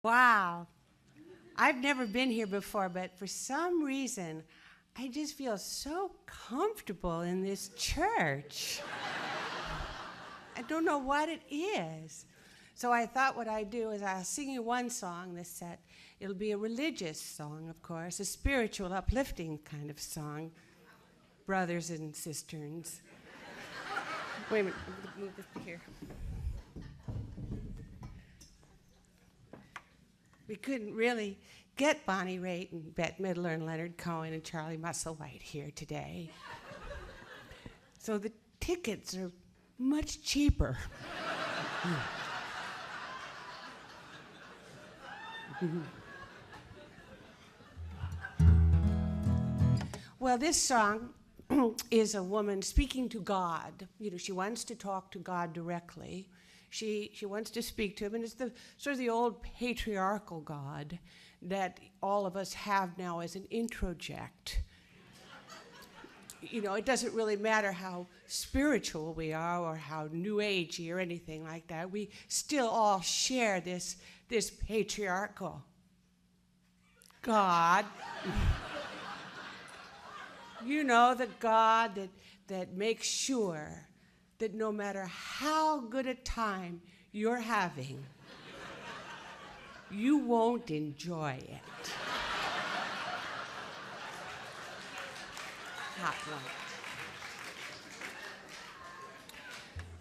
Wow. I've never been here before, but for some reason, I just feel so comfortable in this church. I don't know what it is. So I thought what I'd do is I'll sing you one song this set. It'll be a religious song, of course, a spiritual, uplifting kind of song. Brothers and sisters. Wait a minute, I'm going to move this here. We couldn't really get Bonnie Raitt and Bette Midler and Leonard Cohen and Charlie Musselwhite here today. So the tickets are much cheaper. Well, this song is a woman speaking to God. You know, she wants to talk to God directly. She wants to speak to him, and it's the sort of the old patriarchal God that all of us have now as an introject. You know, it doesn't really matter how spiritual we are or how new agey or anything like that. We still all share this patriarchal God. You know, the God that makes sure that no matter how good a time you're having, you won't enjoy it. Hot one.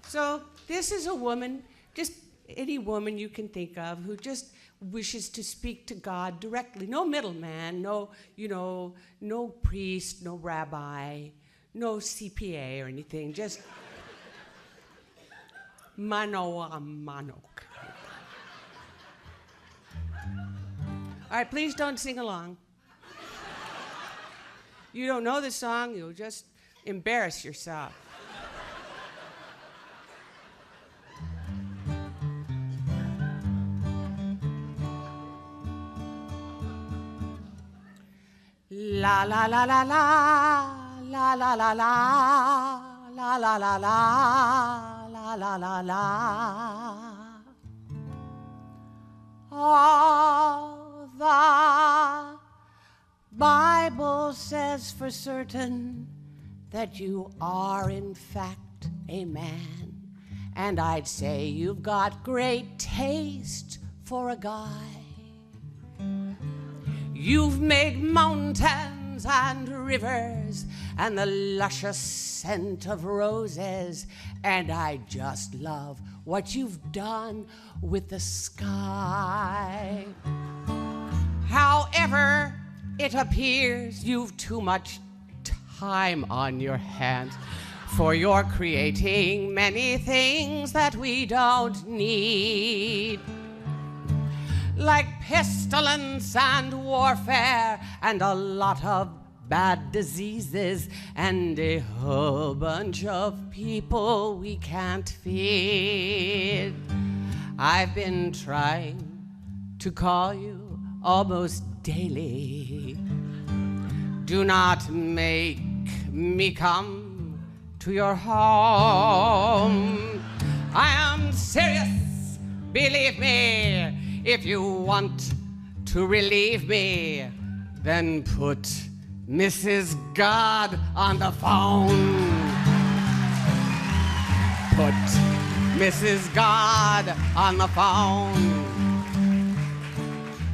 So this is a woman, just any woman you can think of, who just wishes to speak to God directly. No middleman, no priest, no rabbi, no CPA or anything, just mano a mano. All right, please don't sing along. You don't know the song, you'll just embarrass yourself. La la la la la la la la la la la la la la la la. Oh, the Bible says for certain that you are in fact a man, and I'd say you've got great taste for a guy. You've made mountains and rivers and the luscious scent of roses, and I just love what you've done with the sky. However, it appears you've too much time on your hands, for you're creating many things that we don't need, like pestilence and warfare and a lot of bad diseases and a whole bunch of people we can't feed. I've been trying to call you almost daily. Do not make me come to your home. I am serious, believe me. If you want to relieve me, then put Mrs. God on the phone. Put Mrs. God on the phone.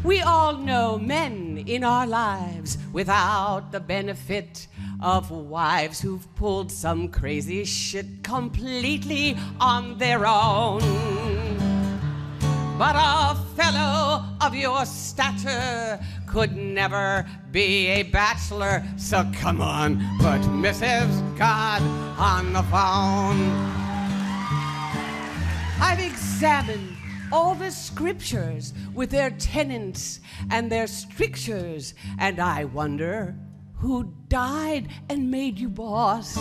We all know men in our lives without the benefit of wives who've pulled some crazy shit completely on their own. But a fellow of your stature could never be a bachelor, so come on, put Mrs. God on the phone. I've examined all the scriptures with their tenets and their strictures, and I wonder who died and made you boss.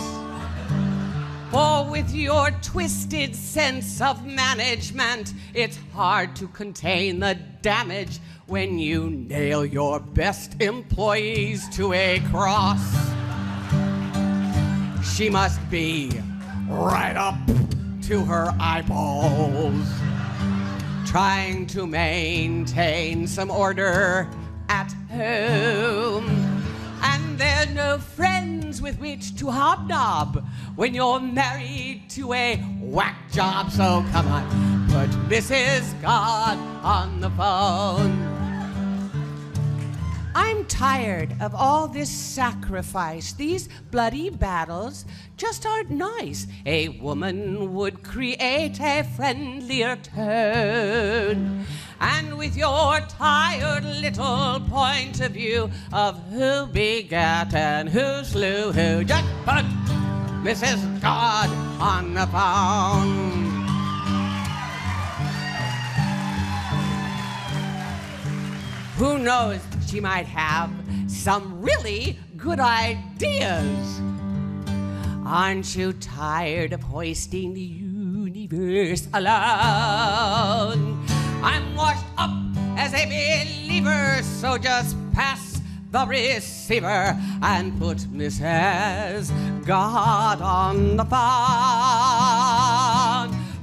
For with your twisted sense of management, it's hard to contain the damage when you nail your best employees to a cross. She must be right up to her eyeballs, trying to maintain some order at home. And there's no friends with which to hobnob when you're married to a whack job. So come on, put Mrs. God on the phone. I'm tired of all this sacrifice. These bloody battles just aren't nice. A woman would create a friendlier tone. And with your tired little point of view of who begat and who slew who, just put Mrs. God on the phone. Who knows, she might have some really good ideas. Aren't you tired of hoisting the universe alone? I'm washed up as a believer, so just pass the receiver and put Mrs. God on the phone.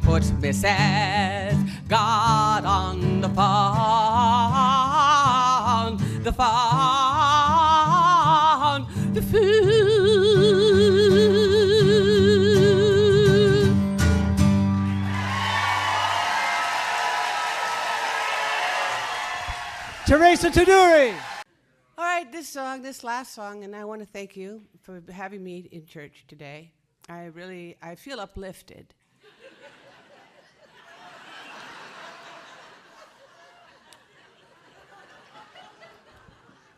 Put Mrs. God on the phone. The phone. The food. Teresa Tudury. All right, this last song, and I want to thank you for having me in church today. I feel uplifted.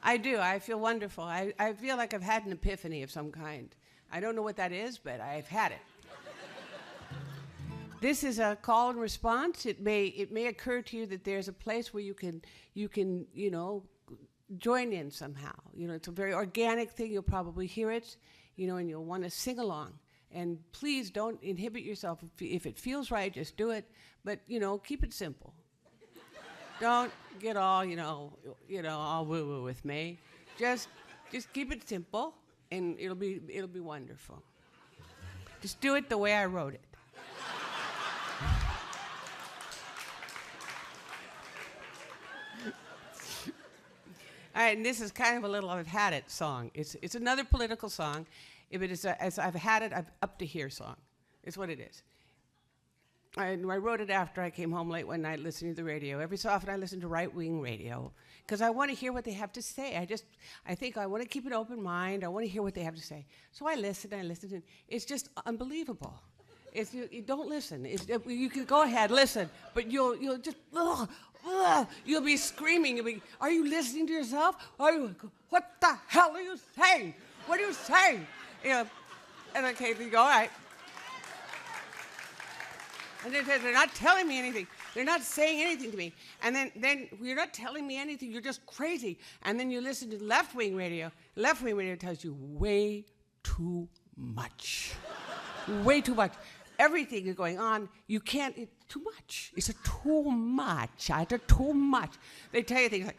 I do. I feel wonderful. I feel like I've had an epiphany of some kind. I don't know what that is, but I've had it. This is a call and response. It may occur to you that there's a place where you can join in somehow. It's a very organic thing. You'll probably hear it, and you'll want to sing along. And please don't inhibit yourself. If it feels right, just do it. But keep it simple. Don't get all, all woo-woo with me. Just keep it simple, and it'll be wonderful. Just do it the way I wrote it. All right, and this is kind of a little I've had it song. It's another political song, but it's as I've had it, I've up to here song. It's what it is. I wrote it after I came home late one night listening to the radio. Every so often I listen to right-wing radio because I want to hear what they have to say. I think I want to keep an open mind. I want to hear what they have to say. So I listen, and it's just unbelievable. If you don't listen, you can go ahead, listen, but you'll just, you'll be screaming. Are you listening to yourself? What the hell are you saying? What are you saying? And okay, you go, all right. And they're not telling me anything. They're not saying anything to me. And then you're not telling me anything. You're just crazy. And then you listen to left-wing radio. Left-wing radio tells you way too much. Way too much. Everything is going on. You can't. It's too much. It's too much. It's too much. They tell you things like,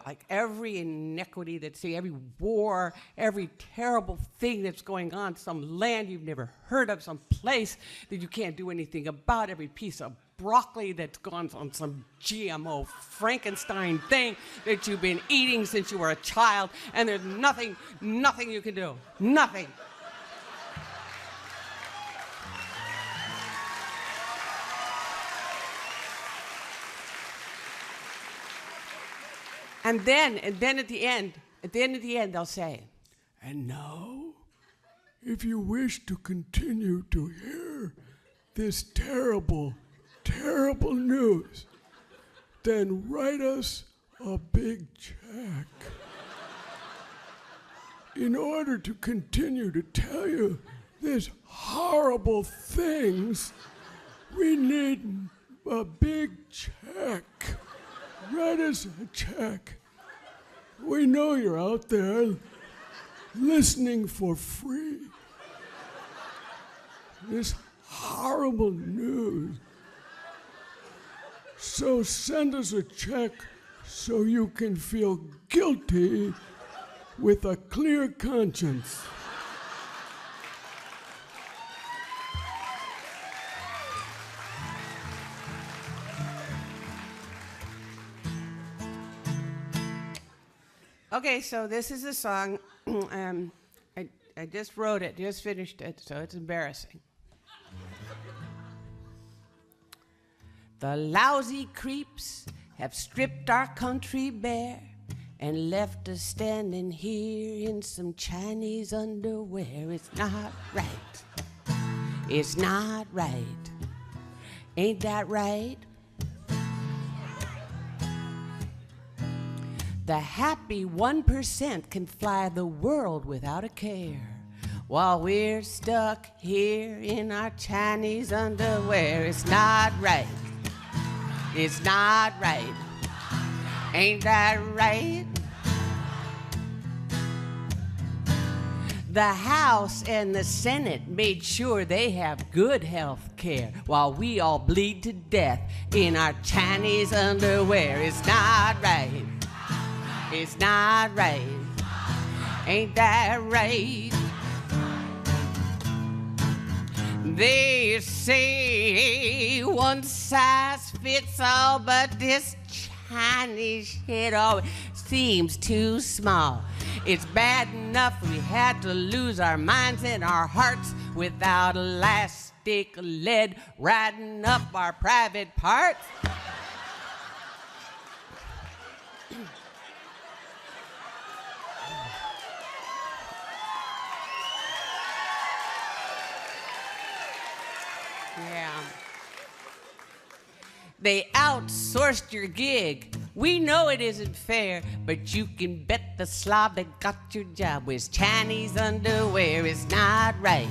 like every iniquity every war, every terrible thing that's going on, some land you've never heard of, some place that you can't do anything about, every piece of broccoli that's gone on some GMO Frankenstein thing that you've been eating since you were a child, and there's nothing you can do. Nothing. And then at the end of the end, they'll say, and now, if you wish to continue to hear this terrible, terrible news, then write us a big check. In order to continue to tell you these horrible things, we need a big check. Write us a check. We know you're out there listening for free. This horrible news. So send us a check so you can feel guilty with a clear conscience. Okay, so this is a song. I just wrote it, just finished it, so it's embarrassing. The lousy creeps have stripped our country bare and left us standing here in some Chinese underwear. It's not right. It's not right. Ain't that right? The happy 1% can fly the world without a care, while we're stuck here in our Chinese underwear. It's not right. It's not right. Ain't that right? The House and the Senate made sure they have good health care, while we all bleed to death in our Chinese underwear. It's not right. It's not right. Ain't that right? They say one size fits all, but this Chinese shit always seems too small. It's bad enough we had to lose our minds and our hearts without elastic lead riding up our private parts. Yeah. They outsourced your gig. We know it isn't fair, but you can bet the slob that got your job with Chinese underwear. It's not right.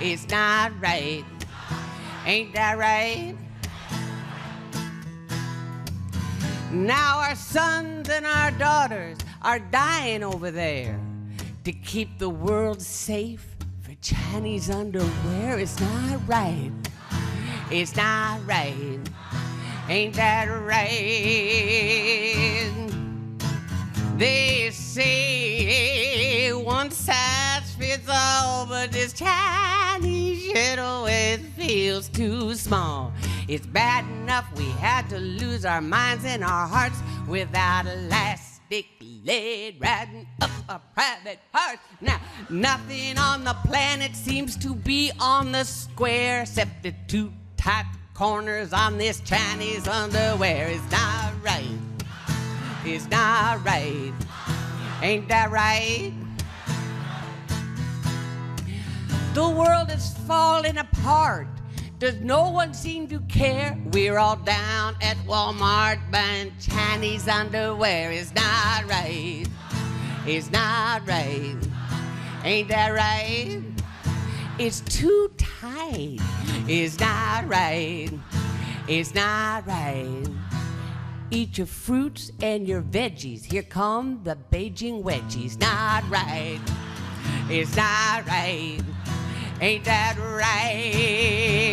It's not right. Ain't that right? Now our sons and our daughters are dying over there to keep the world safe for Chinese underwear. It's not right. It's not right. Ain't that right? They say one size fits all, but this Chinese shit always feels too small. It's bad enough we had to lose our minds and our hearts without elastic lead riding up our private parts. Now, nothing on the planet seems to be on the square except the two tight corners on this Chinese underwear. It's not right. It's not right. Ain't that right? The world is falling apart. Does no one seem to care? We're all down at Walmart buying Chinese underwear. It's not right. It's not right. Ain't that right? It's too tight. It's not right. It's not right. Eat your fruits and your veggies. Here come the Beijing wedgies. Not right. It's not right. Ain't that right?